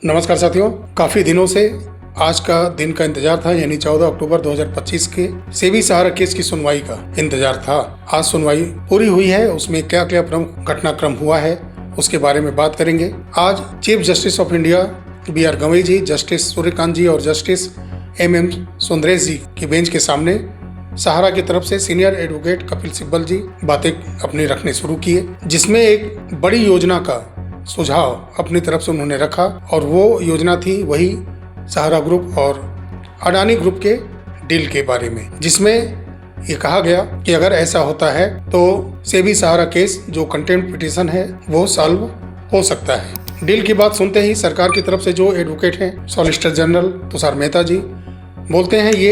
नमस्कार साथियों, काफ़ी दिनों से आज का दिन का इंतजार था, यानी 14 अक्टूबर 2025 के सेबी सहारा केस की सुनवाई का इंतजार था। आज सुनवाई पूरी हुई है। उसमें क्या क्या प्रमुख घटनाक्रम हुआ है उसके बारे में बात करेंगे। आज chief justice of India BR Gavai ji, justice Suryakant ji और जस्टिस MM सुंदरेश जी की बेंच के सामने सहारा की तरफ से सीनियर एडवोकेट कपिल सिब्बल जी बातें अपनी रखने शुरू किए, जिसमें एक बड़ी योजना का सुझाव अपनी तरफ से उन्होंने रखा और वो योजना थी वही सहारा ग्रुप और अडानी ग्रुप के डील के बारे में, जिसमें ये कहा गया कि अगर ऐसा होता है तो सेबी सहारा केस जो कंटेम्प्ट पिटीशन है वो सॉल्व हो सकता है। डील की बात सुनते ही सरकार की तरफ से जो एडवोकेट हैं सॉलिसिटर जनरल तुषार मेहता जी बोलते हैं ये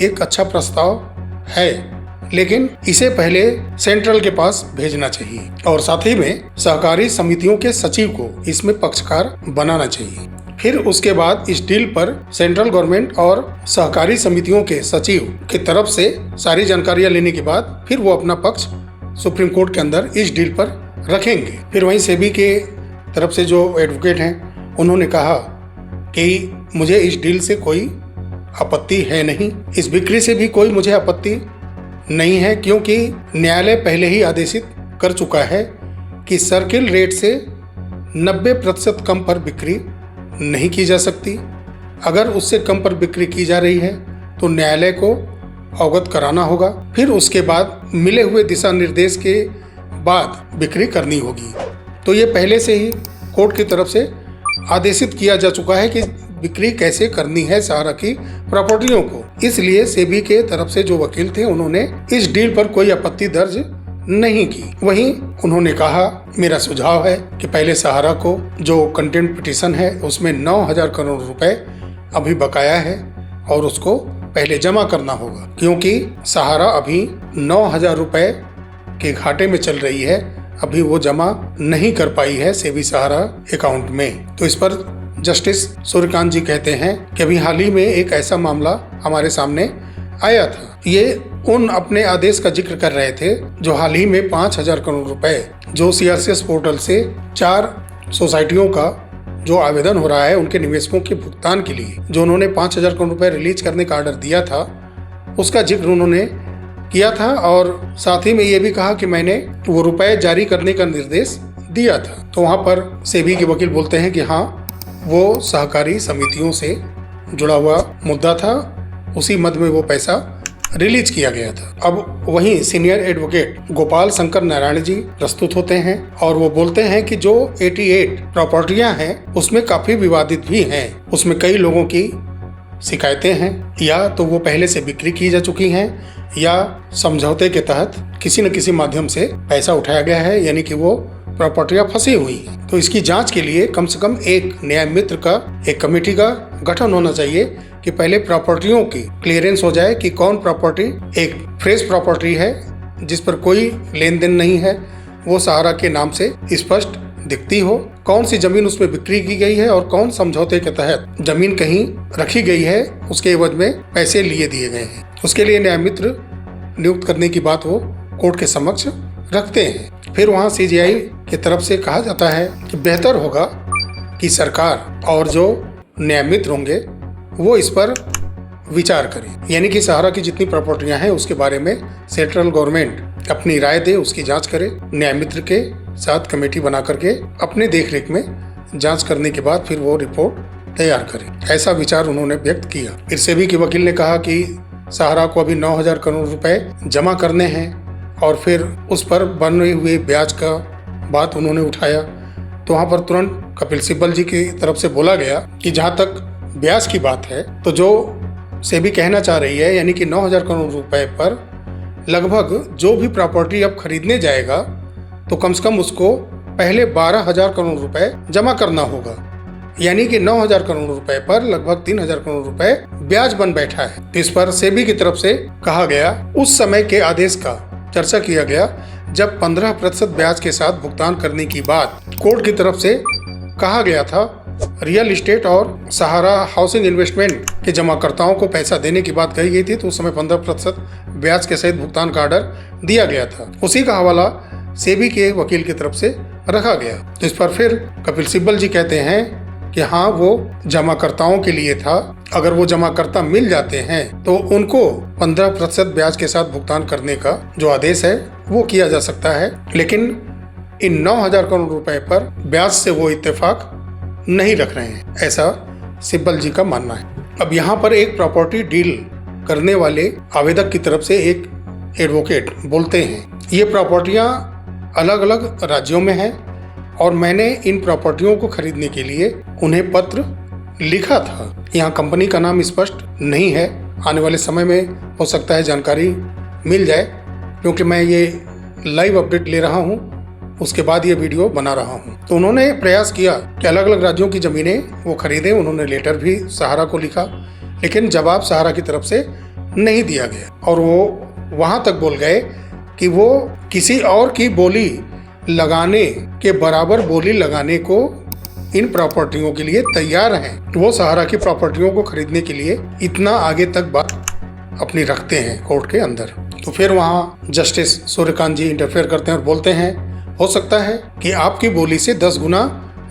एक अच्छा प्रस्ताव है, लेकिन इसे पहले सेंट्रल के पास भेजना चाहिए और साथ ही में सहकारी समितियों के सचिव को इसमें पक्षकार बनाना चाहिए। फिर उसके बाद इस डील पर सेंट्रल गवर्नमेंट और सहकारी समितियों के सचिव की तरफ से सारी जानकारियां लेने के बाद फिर वो अपना पक्ष सुप्रीम कोर्ट के अंदर इस डील पर रखेंगे। फिर वहीं सेबी के तरफ से जो एडवोकेट हैं उन्होंने कहा कि मुझे इस डील से कोई आपत्ति है नहीं, इस बिक्री से भी कोई मुझे आपत्ति नहीं है, क्योंकि न्यायालय पहले ही आदेशित कर चुका है कि सर्किल रेट से 90% कम पर बिक्री नहीं की जा सकती। अगर उससे कम पर बिक्री की जा रही है तो न्यायालय को अवगत कराना होगा, फिर उसके बाद मिले हुए दिशा निर्देश के बाद बिक्री करनी होगी। तो ये पहले से ही कोर्ट की तरफ से आदेशित किया जा चुका है कि बिक्री कैसे करनी है सहारा की प्रॉपर्टियों को। इसलिए सेबी के तरफ से जो वकील थे उन्होंने इस डील पर कोई आपत्ति दर्ज नहीं की। वहीं उन्होंने कहा मेरा सुझाव है कि पहले सहारा को जो कंटेम्प्ट पिटीशन है उसमें 9,000 करोड़ रुपए अभी बकाया है और उसको पहले जमा करना होगा, क्योंकि सहारा अभी 9,000 रुपए के घाटे में चल रही है, अभी वो जमा नहीं कर पाई है सेबी सहारा अकाउंट में। तो इस पर जस्टिस सूर्यकांत जी कहते हैं कि अभी हाल ही में एक ऐसा मामला हमारे सामने आया था। ये उन अपने आदेश का जिक्र कर रहे थे जो हाल ही में 5,000 करोड़ रुपए जो CRCS पोर्टल से 4 सोसाइटियों का जो आवेदन हो रहा है उनके निवेशकों के भुगतान के लिए जो उन्होंने 5,000 करोड़ रुपए रिलीज करने का ऑर्डर दिया था, उसका जिक्र उन्होंने किया था और साथ ही में ये भी कहा कि मैंने वो रुपए जारी करने का निर्देश दिया था। तो वहाँ पर सेबी के वकील बोलते हैं कि हाँ, वो सहकारी समितियों से जुड़ा हुआ मुद्दा था, उसी मद में वो पैसा रिलीज किया गया था। अब वहीं सीनियर एडवोकेट गोपाल शंकर नारायण जी प्रस्तुत होते हैं और वो बोलते हैं कि जो 88 प्रॉपर्टियां हैं उसमें काफी विवादित भी हैं, उसमें कई लोगों की शिकायतें हैं, या तो वो पहले से बिक्री की जा चुकी हैं या समझौते के तहत किसी न किसी माध्यम से पैसा उठाया गया है, यानी कि वो प्रॉपर्टियां फंसी हुई हैं। तो इसकी जांच के लिए कम से कम एक न्याय मित्र का एक कमेटी का गठन होना चाहिए कि पहले प्रॉपर्टियों की क्लियरेंस हो जाए कि कौन प्रॉपर्टी एक फ्रेश प्रॉपर्टी है जिस पर कोई लेन देन नहीं है, वो सहारा के नाम से स्पष्ट दिखती हो, कौन सी जमीन उसमें बिक्री की गई है और कौन समझौते के तहत जमीन कहीं रखी गई है उसके एवज में पैसे लिए दिए गए हैं। उसके लिए न्याय मित्र नियुक्त करने की बात वो कोर्ट के समक्ष रखते हैं। फिर वहाँ CJI की तरफ से कहा जाता है कि बेहतर होगा कि सरकार और जो न्याय मित्र होंगे वो इस पर विचार करें, यानी कि सहारा की जितनी प्रॉपर्टियां हैं उसके बारे में सेंट्रल गवर्नमेंट अपनी राय दे, उसकी जांच करे, न्याय मित्र के साथ कमेटी बना करके अपने देखरेख में जांच करने के बाद फिर वो रिपोर्ट तैयार करे। ऐसा विचार उन्होंने व्यक्त किया। फिर सेबी के वकील ने कहा कि सहारा को अभी 9,000 करोड़ रुपए जमा करने हैं और फिर उस पर बने हुए ब्याज का बात उन्होंने उठाया। तो वहाँ पर तुरंत कपिल सिब्बल जी की तरफ से बोला गया कि जहाँ तक ब्याज की बात है तो जो सेबी कहना चाह रही है, यानी कि 9,000 करोड़ रुपए पर लगभग जो भी प्रॉपर्टी अब खरीदने जाएगा तो कम से कम उसको पहले 12,000 करोड़ रुपए जमा करना होगा, यानी कि 9,000 करोड़ रुपए पर लगभग 3,000 करोड़ रुपए ब्याज बन बैठा है। इस पर सेबी की तरफ से कहा गया, उस समय के आदेश का चर्चा किया गया जब 15% ब्याज के साथ भुगतान करने की बात कोर्ट की तरफ से कहा गया था। रियल एस्टेट और सहारा हाउसिंग इन्वेस्टमेंट के जमाकर्ताओं को पैसा देने की बात कही गई थी, तो उस समय 15% ब्याज के सहित भुगतान का ऑर्डर दिया गया था। उसी का हवाला सेबी के वकील की तरफ से रखा गया। तो इस पर फिर कपिल सिब्बल जी कहते हैं कि हाँ वो जमाकर्ताओं के लिए था, अगर वो जमाकर्ता मिल जाते हैं तो उनको 15% ब्याज के साथ भुगतान करने का जो आदेश है वो किया जा सकता है। लेकिन इन 9,000 करोड़ रुपए पर ब्याज से वो इत्तेफाक नहीं रख रहे हैं, ऐसा सिब्बल जी का मानना है। अब यहाँ पर एक प्रॉपर्टी डील करने वाले आवेदक की तरफ से एक एडवोकेट बोलते हैं, ये प्रॉपर्टियां अलग अलग राज्यों में हैं और मैंने इन प्रॉपर्टियों को खरीदने के लिए उन्हें पत्र लिखा था। यहाँ कंपनी का नाम स्पष्ट नहीं है, आने वाले समय में हो सकता है जानकारी मिल जाए, क्योंकि मैं ये लाइव अपडेट ले रहा हूँ, उसके बाद ये वीडियो बना रहा हूँ। तो उन्होंने प्रयास किया कि अलग अलग राज्यों की ज़मीनें वो खरीदें, उन्होंने लेटर भी सहारा को लिखा, लेकिन जवाब सहारा की तरफ से नहीं दिया गया और वो वहाँ तक बोल गए कि वो किसी और की बोली लगाने के बराबर बोली लगाने को इन प्रॉपर्टियों के लिए तैयार हैं। वो सहारा की प्रॉपर्टियों को खरीदने के लिए इतना आगे तक बात अपनी रखते हैं कोर्ट के अंदर। तो फिर वहाँ जस्टिस सूर्यकांत जी इंटरफेयर करते हैं और बोलते हैं, हो सकता है कि आपकी बोली से 10 गुना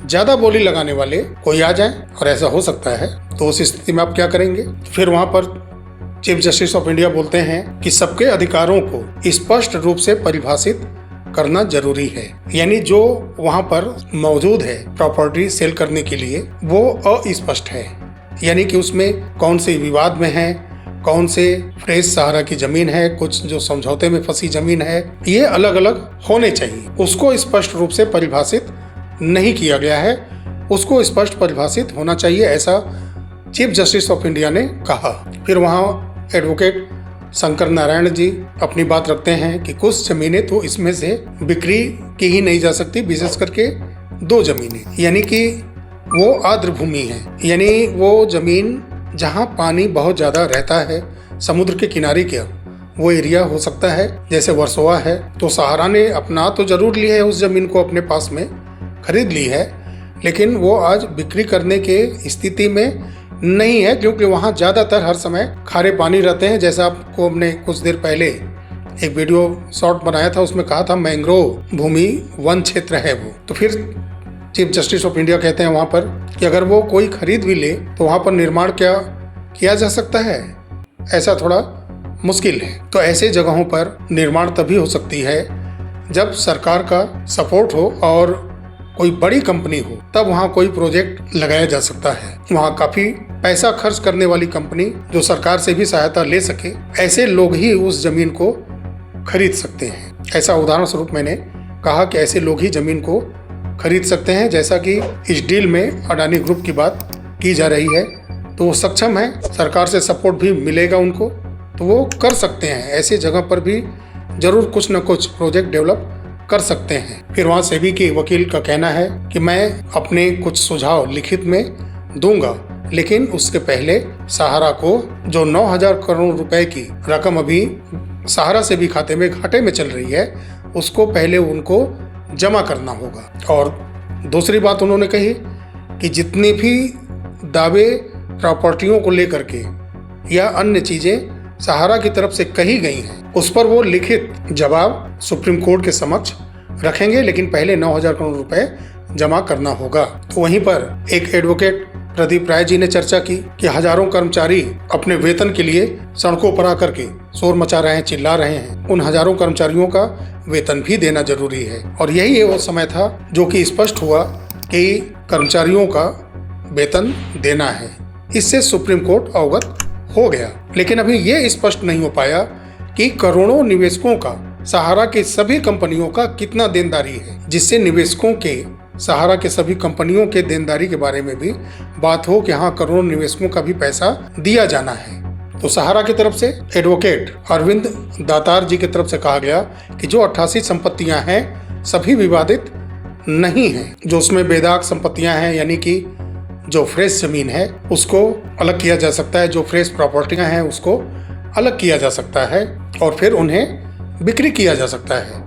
ज्यादा बोली लगाने वाले कोई आ जाए, और ऐसा हो सकता है, तो उस स्थिति में आप क्या करेंगे। फिर वहाँ पर चीफ जस्टिस ऑफ इंडिया बोलते हैं कि सबके अधिकारों को स्पष्ट रूप से परिभाषित करना जरूरी है, यानी जो वहाँ पर मौजूद है प्रॉपर्टी सेल करने के लिए वो अस्पष्ट है, यानी कि उसमें कौन से विवाद में है, कौन से फ्रेश सहारा की जमीन है, कुछ जो समझौते में फंसी जमीन है, ये अलग अलग होने चाहिए। उसको स्पष्ट रूप से परिभाषित नहीं किया गया है, उसको स्पष्ट परिभाषित होना चाहिए, ऐसा चीफ जस्टिस ऑफ इंडिया ने कहा। फिर वहाँ एडवोकेट शंकर नारायण जी अपनी बात रखते हैं कि कुछ जमीनें तो इसमें से बिक्री की ही नहीं जा सकती, विशेष करके 2 जमीनें, यानी कि वो आर्द्र भूमि है, यानी वो जमीन जहाँ पानी बहुत ज़्यादा रहता है, समुद्र के किनारे का वो एरिया हो सकता है, जैसे वर्सोवा है। तो सहारा ने अपना तो जरूर लिया है, उस जमीन को अपने पास में खरीद ली है, लेकिन वो आज बिक्री करने के स्थिति में नहीं है, क्योंकि वहाँ ज़्यादातर हर समय खारे पानी रहते हैं। जैसा आपको हमने कुछ देर पहले एक वीडियो शॉर्ट बनाया था, उसमें कहा था मैंग्रोव भूमि वन क्षेत्र है वो। तो फिर चीफ जस्टिस ऑफ इंडिया कहते हैं वहाँ पर कि अगर वो कोई खरीद भी ले तो वहाँ पर निर्माण क्या किया जा सकता है, ऐसा थोड़ा मुश्किल है। तो ऐसे जगहों पर निर्माण तभी हो सकती है जब सरकार का सपोर्ट हो और कोई बड़ी कंपनी हो, तब वहाँ कोई प्रोजेक्ट लगाया जा सकता है। वहाँ काफी पैसा खर्च करने वाली कंपनी जो सरकार से भी सहायता ले सके, ऐसे लोग ही उस जमीन को खरीद सकते हैं। ऐसा उदाहरण स्वरूप मैंने कहा कि ऐसे लोग ही जमीन को खरीद सकते हैं, जैसा कि इस डील में अडानी ग्रुप की बात की जा रही है। तो वो सक्षम है, सरकार से सपोर्ट भी मिलेगा उनको, तो वो कर सकते हैं। ऐसे जगह पर भी जरूर कुछ न कुछ प्रोजेक्ट डेवलप कर सकते हैं। फिर वहाँ सेबी के वकील का कहना है कि मैं अपने कुछ सुझाव लिखित में दूंगा, लेकिन उसके पहले सहारा को जो 9,000 करोड़ रुपए की रकम अभी सहारा से भी खाते में घाटे में चल रही है, उसको पहले उनको जमा करना होगा। और दूसरी बात उन्होंने कही कि जितने भी दावे प्रॉपर्टियों को लेकर के या अन्य चीजें सहारा की तरफ से कही गई हैं, उस पर वो लिखित जवाब सुप्रीम कोर्ट के समक्ष रखेंगे, लेकिन पहले 9,000 करोड़ रुपए जमा करना होगा। तो वहीं पर एक एडवोकेट प्रदीप राय जी ने चर्चा की कि हजारों कर्मचारी अपने वेतन के लिए सड़कों पर आकर के शोर मचा रहे हैं, चिल्ला रहे हैं। उन हजारों कर्मचारियों का वेतन भी देना जरूरी है, और यही वो समय था जो कि स्पष्ट हुआ कि कर्मचारियों का वेतन देना है। इससे सुप्रीम कोर्ट अवगत हो गया, लेकिन अभी ये स्पष्ट नहीं हो पाया कि करोड़ों निवेशकों का सहारा के सभी कंपनियों का कितना देनदारी है, जिससे निवेशकों के सहारा के सभी कंपनियों के देनदारी के बारे में भी बात हो कि हाँ, करोड़ों निवेशकों का भी पैसा दिया जाना है। तो सहारा की तरफ से एडवोकेट अरविंद दातार जी की तरफ से कहा गया कि जो 88 संपत्तियां हैं सभी विवादित नहीं हैं। जो उसमें बेदाग संपत्तियां हैं, यानी कि जो फ्रेश जमीन है उसको अलग किया जा सकता है, जो फ्रेश प्रॉपर्टियां हैं उसको अलग किया जा सकता है और फिर उन्हें बिक्री किया जा सकता है,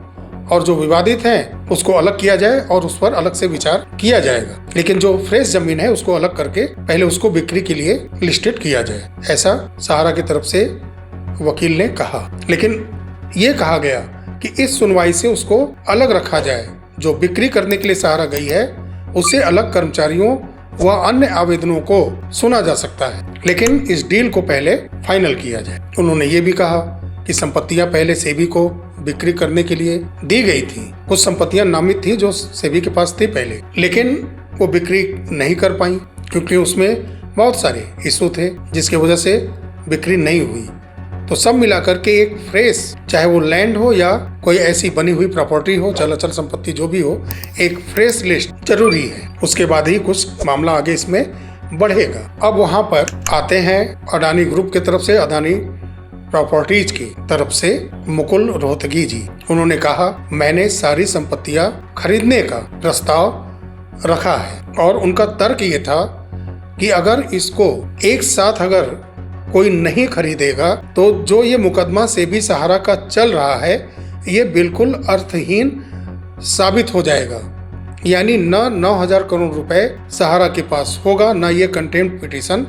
और जो विवादित हैं उसको अलग किया जाए और उस पर अलग से विचार किया जाएगा। लेकिन जो फ्रेश जमीन है उसको अलग करके पहले उसको बिक्री के लिए लिस्टेड किया जाए, ऐसा सहारा की तरफ से वकील ने कहा। लेकिन ये कहा गया कि इस सुनवाई से उसको अलग रखा जाए, जो बिक्री करने के लिए सहारा गई है उससे अलग कर्मचारियों वह अन्य आवेदनों को सुना जा सकता है, लेकिन इस डील को पहले फाइनल किया जाए। उन्होंने ये भी कहा कि संपत्तियां पहले सेबी को बिक्री करने के लिए दी गई थी। कुछ संपत्तियां नामित थी जो सेबी के पास थी पहले, लेकिन वो बिक्री नहीं कर पाई क्योंकि उसमें बहुत सारे इशू थे जिसकी वजह से बिक्री नहीं हुई। तो सब मिलाकर के एक फ्रेश, चाहे वो लैंड हो या कोई ऐसी बनी हुई प्रॉपर्टी हो, चल अचल संपत्ति जो भी हो, एक फ्रेश लिस्ट जरूरी है। उसके बाद ही कुछ मामला आगे इसमें बढ़ेगा। अब वहां पर आते हैं अडानी ग्रुप की तरफ से, अडानी प्रॉपर्टीज की तरफ से मुकुल रोहतगी जी। उन्होंने कहा, मैंने सारी संपत्तियां खरीदने का प्रस्ताव रखा है और उनका तर्क ये था कि अगर इसको एक साथ अगर कोई नहीं खरीदेगा तो जो ये मुकदमा सेबी सहारा का चल रहा है ये बिल्कुल अर्थहीन साबित हो जाएगा। यानी न 9,000 करोड़ रुपए सहारा के पास होगा, न ये कंटेम्प्ट पिटीशन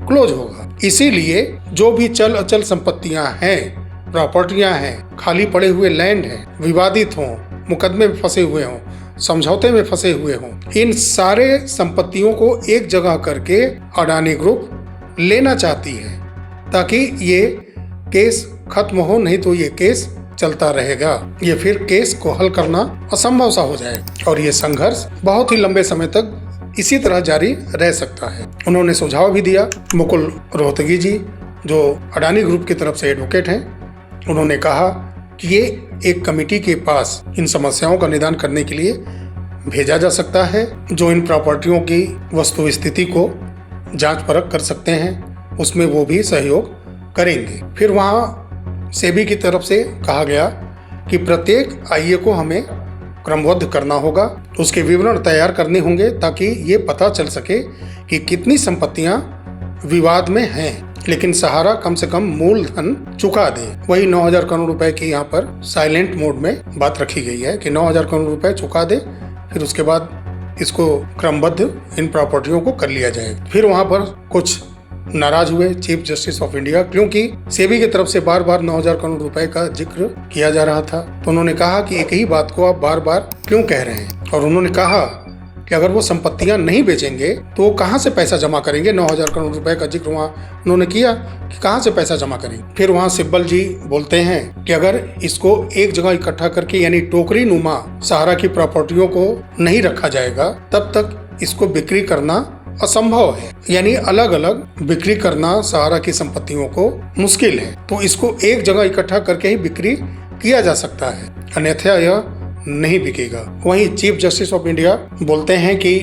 क्लोज होगा। इसीलिए जो भी चल अचल संपत्तियां हैं, प्रॉपर्टियां हैं, खाली पड़े हुए लैंड हैं, विवादित हों, मुकदमे में फंसे हुए हों, समझौते में फंसे हुए हों, इन सारे संपत्तियों को एक जगह करके अडानी ग्रुप लेना चाहती है ताकि ये केस खत्म हो, नहीं तो ये केस चलता रहेगा। ये फिर केस को हल करना असंभव सा हो जाए और ये संघर्ष बहुत ही लंबे समय तक इसी तरह जारी रह सकता है। उन्होंने सुझाव भी दिया। मुकुल रोहतगी जी जो अडानी ग्रुप की तरफ से एडवोकेट हैं, उन्होंने कहा कि ये एक कमेटी के पास इन समस्याओं का निदान करने के लिए भेजा जा सकता है जो इन प्रॉपर्टियों की वस्तु स्थिति को जांच परख कर सकते हैं, उसमें वो भी सहयोग करेंगे। फिर वहाँ सेबी की तरफ से कहा गया कि प्रत्येक आईए को हमें क्रमबद्ध करना होगा, उसके विवरण तैयार करने होंगे ताकि ये पता चल सके कि कितनी संपत्तियां विवाद में हैं, लेकिन सहारा कम से कम मूलधन चुका दे। वही 9,000 करोड़ रुपए की यहाँ पर साइलेंट मोड में बात रखी गई है कि 9,000 करोड़ रुपए चुका दे, फिर उसके बाद इसको क्रमबद्ध इन प्रॉपर्टियों को कर लिया जाए। फिर वहां पर कुछ नाराज हुए चीफ जस्टिस ऑफ इंडिया, क्योंकि सेबी की तरफ से बार बार 9,000 करोड़ रुपए का जिक्र किया जा रहा था। तो उन्होंने कहा कि एक ही बात को आप बार बार क्यों कह रहे हैं, और उन्होंने कहा कि अगर वो संपत्तियां नहीं बेचेंगे तो वो कहाँ से पैसा जमा करेंगे। 9,000 करोड़ रुपए का जिक्र वहाँ उन्होंने किया कि कहाँ से पैसा जमा करेंगे। फिर वहाँ सिब्बल जी बोलते हैं कि अगर इसको एक जगह इकट्ठा करके यानी टोकरी नुमा सहारा की प्रॉपर्टियों को नहीं रखा जाएगा तब तक इसको बिक्री करना असंभव है, यानी अलग अलग बिक्री करना सहारा की संपत्तियों को मुश्किल है। तो इसको एक जगह इकट्ठा करके ही बिक्री किया जा सकता है, अन्यथा यह नहीं बिकेगा। वहीं चीफ जस्टिस ऑफ इंडिया बोलते हैं कि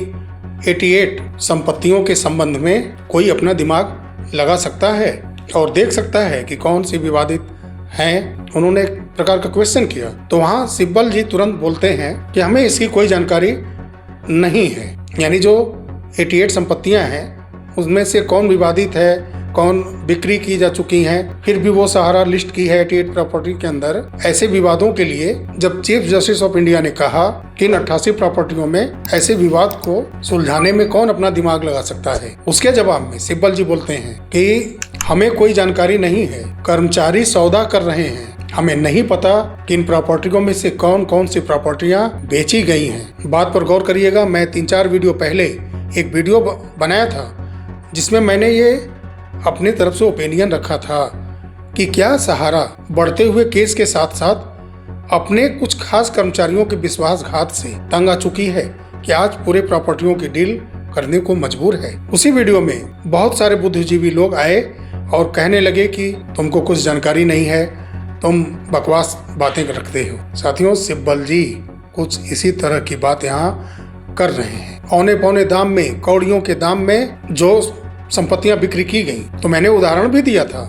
88 संपत्तियों के संबंध में कोई अपना दिमाग लगा सकता है और देख सकता है कि कौन सी विवादित हैं। उन्होंने एक प्रकार का क्वेश्चन किया तो वहां सिब्बल जी तुरंत बोलते हैं कि हमें इसकी कोई जानकारी नहीं है, यानी जो 88 संपत्तियां हैं उसमें से कौन विवादित है, कौन बिक्री की जा चुकी हैं। फिर भी वो सहारा लिस्ट की है 88 प्रॉपर्टी के अंदर। ऐसे विवादों के लिए जब चीफ जस्टिस ऑफ इंडिया ने कहा कि इन 88 प्रॉपर्टियों में ऐसे विवाद को सुलझाने में कौन अपना दिमाग लगा सकता है, उसके जवाब में सिब्बल जी बोलते हैं कि हमें कोई जानकारी नहीं है, कर्मचारी सौदा कर रहे हैं, हमें नहीं पता कि इन प्रॉपर्टियों में से कौन कौन सी प्रॉपर्टियां बेची गई हैं। बात पर गौर करिएगा, मैं 3-4 वीडियो पहले एक वीडियो बनाया था जिसमें मैंने ये अपनी तरफ से ओपिनियन रखा था कि क्या सहारा बढ़ते हुए केस के साथ साथ अपने कुछ खास कर्मचारियों के विश्वासघात से तंग आ चुकी है कि आज पूरे प्रॉपर्टियों की डील करने को मजबूर है। उसी वीडियो में बहुत सारे बुद्धिजीवी लोग आए और कहने लगे कि तुमको कुछ जानकारी नहीं है, तुम बकवास बातें रखते हो। साथियों, सिब्बल जी कुछ इसी तरह की बात यहाँ कर रहे हैं। औने पौने दाम में, कौड़ियों के दाम में जो संपत्तियां बिक्री की गई। तो मैंने उदाहरण भी दिया था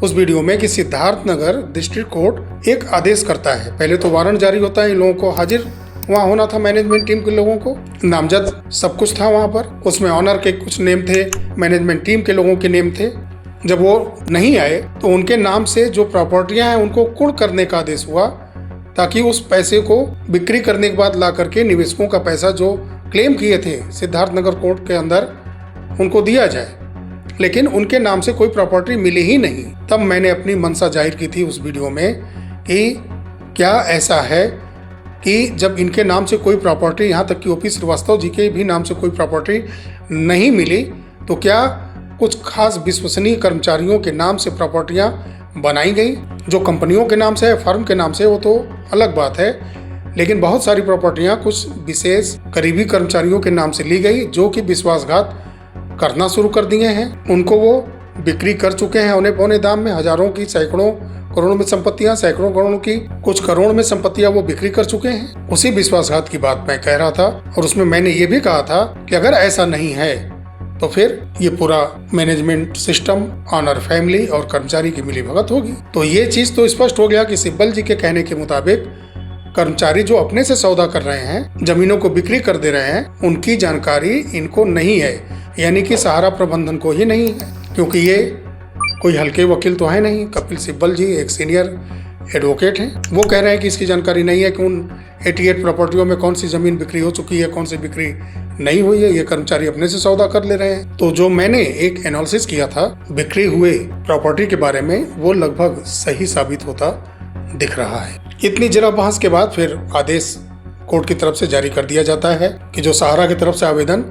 उस वीडियो में कि सिद्धार्थनगर डिस्ट्रिक्ट कोर्ट एक आदेश करता है, पहले तो वारंट जारी होता है, इन लोगों को हाजिर वहाँ होना था, मैनेजमेंट टीम के लोगों को नामजद सब कुछ था वहाँ पर, उसमें ऑनर के कुछ नेम थे, मैनेजमेंट टीम के लोगों के नेम थे। जब वो नहीं आए तो उनके नाम से जो प्रॉपर्टियां हैं उनको कुर्क करने का आदेश हुआ ताकि उस पैसे को बिक्री करने के बाद ला करके निवेशकों का पैसा जो क्लेम किए थे सिद्धार्थनगर कोर्ट के अंदर उनको दिया जाए, लेकिन उनके नाम से कोई प्रॉपर्टी मिली ही नहीं। तब मैंने अपनी मंशा जाहिर की थी उस वीडियो में कि क्या ऐसा है कि जब इनके नाम से कोई प्रॉपर्टी, यहाँ तक कि ओपी श्रीवास्तव जी के भी नाम से कोई प्रॉपर्टी नहीं मिली, तो क्या कुछ खास विश्वसनीय कर्मचारियों के नाम से प्रॉपर्टियाँ बनाई गई? जो कंपनियों के नाम से है, फर्म के नाम से, वो तो अलग बात है, लेकिन बहुत सारी प्रॉपर्टियां कुछ विशेष करीबी कर्मचारियों के नाम से ली गई जो कि विश्वासघात करना शुरू कर दिए हैं। उनको वो बिक्री कर चुके हैं औने पौने दाम में। हजारों की, सैकड़ों करोड़ों में संपत्तियां, सैकड़ों करोड़ों की, कुछ करोड़ में संपत्तियां वो बिक्री कर चुके हैं। उसी विश्वासघात की बात मैं कह रहा था और उसमें मैंने ये भी कहा था कि अगर ऐसा नहीं है तो फिर ये पूरा मैनेजमेंट सिस्टम, ऑनर फैमिली और कर्मचारी की मिलीभगत होगी। तो ये चीज तो स्पष्ट हो गया कि सिब्बल जी के कहने के मुताबिक कर्मचारी जो अपने से सौदा कर रहे हैं, जमीनों को बिक्री कर दे रहे हैं, उनकी जानकारी इनको नहीं है, यानी कि सहारा प्रबंधन को ही नहीं है, क्योंकि ये कोई हल्के वकील तो है नहीं। कपिल सिब्बल जी एक सीनियर एडवोकेट हैं, वो कह रहे हैं कि इसकी जानकारी नहीं है कि उन 88 प्रॉपर्टियों में कौन सी जमीन बिक्री हो चुकी है, कौन सी बिक्री नहीं हुई है। ये कर्मचारी अपने से सौदा कर ले रहे हैं। तो जो मैंने एक एनालिसिस किया था बिक्री हुए प्रॉपर्टी के बारे में, वो लगभग सही साबित होता दिख रहा है। इतनी जरा बहस के बाद फिर आदेश कोर्ट की तरफ से जारी कर दिया जाता है कि जो सहारा की तरफ से आवेदन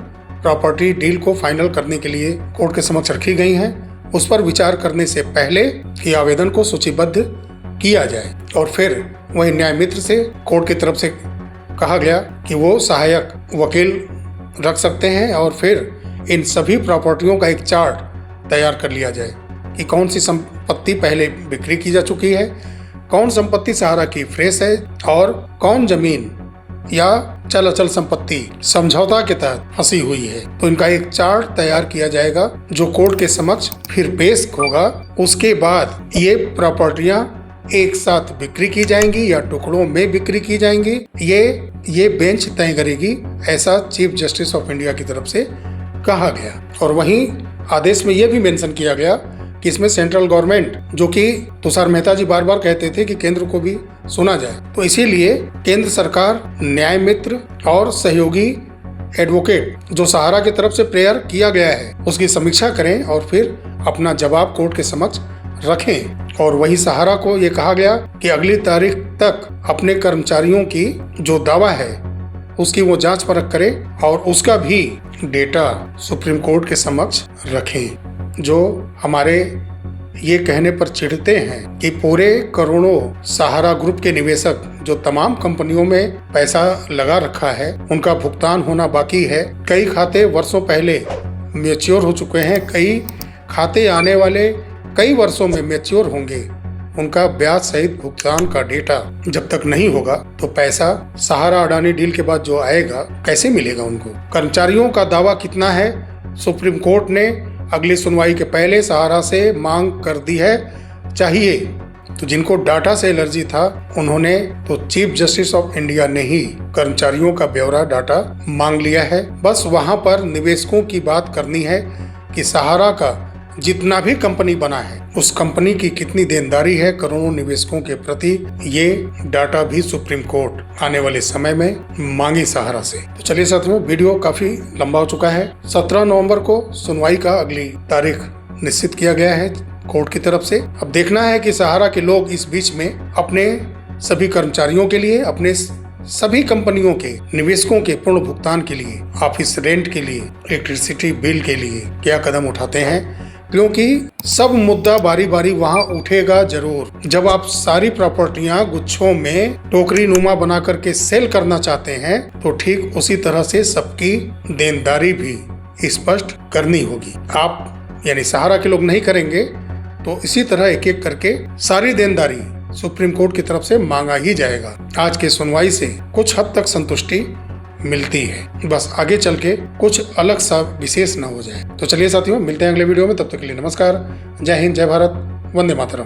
प्रॉपर्टी डील को फाइनल करने के लिए कोर्ट के समक्ष रखी गई हैं, उस पर विचार करने से पहले ही आवेदन को सूचीबद्ध किया जाए। और फिर वही न्याय मित्र से कोर्ट की तरफ से कहा गया कि वो सहायक वकील रख सकते हैं और फिर इन सभी प्रॉपर्टियों का एक चार्ट तैयार कर लिया जाए कि कौन सी संपत्ति पहले बिक्री की जा चुकी है, कौन संपत्ति सहारा की फ्रेश है और कौन जमीन या चल अचल संपत्ति समझौता के तहत फंसी हुई है। तो इनका एक चार्ट तैयार किया जाएगा जो कोर्ट के समक्ष फिर पेश होगा। उसके बाद ये प्रॉपर्टियां एक साथ बिक्री की जाएंगी या टुकड़ों में बिक्री की जाएंगी, ये बेंच तय करेगी, ऐसा चीफ जस्टिस ऑफ इंडिया की तरफ से कहा गया। और वहीं आदेश में यह भी मेंशन किया गया कि इसमें सेंट्रल गवर्नमेंट, जो कि तुषार मेहता जी बार बार कहते थे कि केंद्र को भी सुना जाए, तो इसीलिए केंद्र सरकार, न्याय मित्र और सहयोगी एडवोकेट जो सहारा की तरफ से प्रेयर किया गया है उसकी समीक्षा करें और फिर अपना जवाब कोर्ट के समक्ष रखें। और वही सहारा को ये कहा गया कि अगली तारीख तक अपने कर्मचारियों की जो दावा है उसकी वो जांच परख करें और उसका भी डेटा सुप्रीम कोर्ट के समक्ष रखें। जो हमारे ये कहने पर चिढ़ते हैं कि पूरे करोड़ों सहारा ग्रुप के निवेशक जो तमाम कंपनियों में पैसा लगा रखा है उनका भुगतान होना बाकी है। कई खाते वर्षों पहले मैच्योर हो चुके हैं, कई खाते आने वाले कई वर्षों में मैच्योर होंगे। उनका ब्याज सहित भुगतान का डेटा जब तक नहीं होगा तो पैसा सहारा अडानी डील के बाद जो आएगा कैसे मिलेगा उनको? कर्मचारियों का दावा कितना है, सुप्रीम कोर्ट ने अगली सुनवाई के पहले सहारा से मांग कर दी है चाहिए। तो जिनको डाटा से एलर्जी था उन्होंने तो चीफ जस्टिस ऑफ इंडिया ने ही कर्मचारियों का ब्यौरा डाटा मांग लिया है। बस वहां पर निवेशकों की बात करनी है कि सहारा का जितना भी कंपनी बना है उस कंपनी की कितनी देनदारी है करोड़ों निवेशकों के प्रति, ये डाटा भी सुप्रीम कोर्ट आने वाले समय में मांगी सहारा से। तो चलिए साथियों, वीडियो काफी लंबा हो चुका है। 17 नवंबर को सुनवाई का अगली तारीख निश्चित किया गया है कोर्ट की तरफ से। अब देखना है कि सहारा के लोग इस बीच में अपने सभी कर्मचारियों के लिए, अपने सभी कंपनियों के निवेशकों के पूर्ण भुगतान के लिए, ऑफिस रेंट के लिए, इलेक्ट्रिसिटी बिल के लिए क्या कदम उठाते हैं, क्योंकि सब मुद्दा बारी बारी वहां उठेगा जरूर। जब आप सारी प्रॉपर्टियां गुच्छों में टोकरी नुमा बना करके सेल करना चाहते हैं तो ठीक उसी तरह से सबकी देनदारी भी स्पष्ट करनी होगी। आप यानी सहारा के लोग नहीं करेंगे तो इसी तरह एक एक करके सारी देनदारी सुप्रीम कोर्ट की तरफ से मांगा ही जाएगा। आज के सुनवाई से कुछ हद तक संतुष्टि मिलती है, बस आगे चल के कुछ अलग सा विशेष ना हो जाए। तो चलिए साथियों, मिलते हैं अगले वीडियो में। तब तक के लिए नमस्कार, जय हिंद, जय भारत, वंदे मातरम।